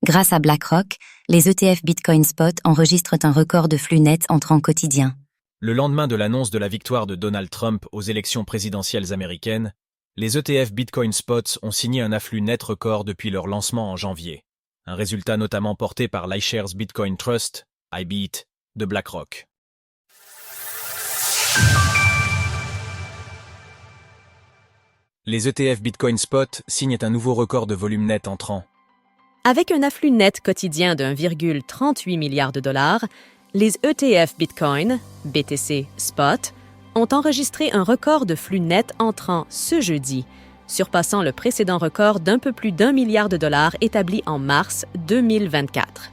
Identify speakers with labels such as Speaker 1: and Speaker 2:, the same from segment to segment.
Speaker 1: Grâce à BlackRock, les ETF Bitcoin Spot enregistrent un record de flux net entrant quotidien.
Speaker 2: Le lendemain de l'annonce de la victoire de Donald Trump aux élections présidentielles américaines, les ETF Bitcoin Spot ont signé un afflux net record depuis leur lancement en janvier. Un résultat notamment porté par l'iShares Bitcoin Trust, IBIT, de BlackRock. Les ETF Bitcoin Spot signent un nouveau record de volume net entrant.
Speaker 3: Avec un afflux net quotidien de 1,38 milliard de dollars, les ETF Bitcoin, BTC Spot, ont enregistré un record de flux net entrant ce jeudi, surpassant le précédent record d'un peu plus d'1 milliard de dollars établi en mars 2024.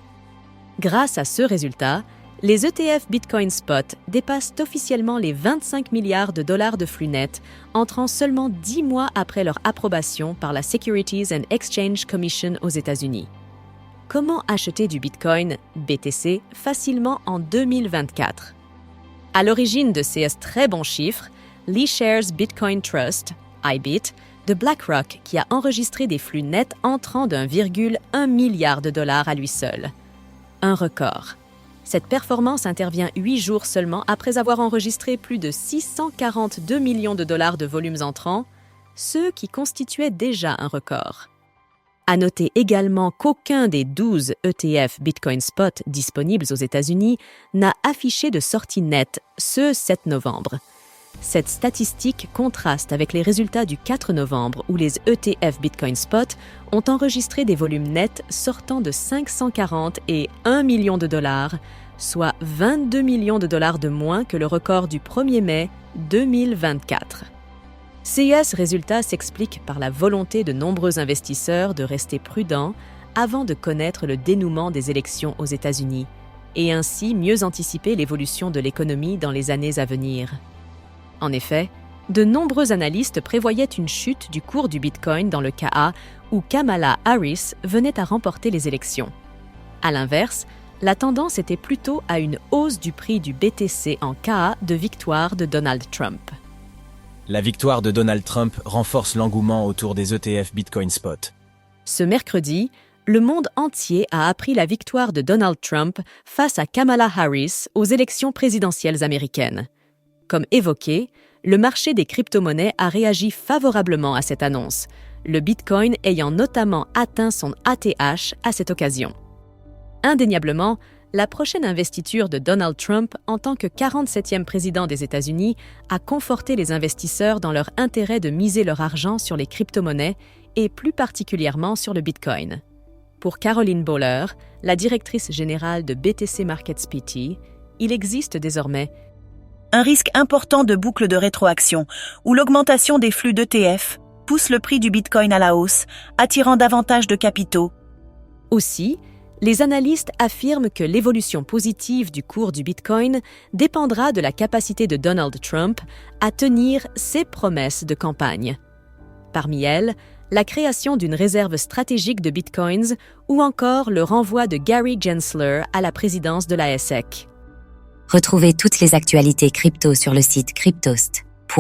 Speaker 3: Grâce à ce résultat, les ETF Bitcoin Spot dépassent officiellement les 25 milliards de dollars de flux net, entrant seulement 10 mois après leur approbation par la Securities and Exchange Commission aux États-Unis. Comment acheter du Bitcoin, BTC, facilement en 2024? À l'origine de ces très bons chiffres, l'iShares Bitcoin Trust, IBIT, de BlackRock, qui a enregistré des flux nets entrant d'1,1 milliard de dollars à lui seul. Un record. Cette performance intervient 8 jours seulement après avoir enregistré plus de 642 millions de dollars de volumes entrants, ce qui constituait déjà un record. À noter également qu'aucun des 12 ETF Bitcoin Spot disponibles aux États-Unis n'a affiché de sortie nette ce 7 novembre. Cette statistique contraste avec les résultats du 4 novembre où les ETF Bitcoin Spot ont enregistré des volumes nets sortant de 540 et 1 million de dollars, soit 22 millions de dollars de moins que le record du 1er mai 2024. Ces résultats s'expliquent par la volonté de nombreux investisseurs de rester prudents avant de connaître le dénouement des élections aux États-Unis et ainsi mieux anticiper l'évolution de l'économie dans les années à venir. En effet, de nombreux analystes prévoyaient une chute du cours du Bitcoin dans le cas où Kamala Harris venait à remporter les élections. À l'inverse, la tendance était plutôt à une hausse du prix du BTC en cas de victoire de Donald Trump.
Speaker 2: La victoire de Donald Trump renforce l'engouement autour des ETF Bitcoin Spot.
Speaker 3: Ce mercredi, le monde entier a appris la victoire de Donald Trump face à Kamala Harris aux élections présidentielles américaines. Comme évoqué, le marché des crypto-monnaies a réagi favorablement à cette annonce, le Bitcoin ayant notamment atteint son ATH à cette occasion. Indéniablement, la prochaine investiture de Donald Trump en tant que 47e président des États-Unis a conforté les investisseurs dans leur intérêt de miser leur argent sur les crypto-monnaies et plus particulièrement sur le Bitcoin. Pour Caroline Bowler, la directrice générale de BTC Markets PT, il existe désormais
Speaker 4: un risque important de boucle de rétroaction, où l'augmentation des flux d'ETF pousse le prix du Bitcoin à la hausse, attirant davantage de capitaux.
Speaker 3: Aussi, les analystes affirment que l'évolution positive du cours du Bitcoin dépendra de la capacité de Donald Trump à tenir ses promesses de campagne. Parmi elles, la création d'une réserve stratégique de Bitcoins ou encore le renvoi de Gary Gensler à la présidence de la SEC.
Speaker 1: Retrouvez toutes les actualités crypto sur le site cryptost.fr.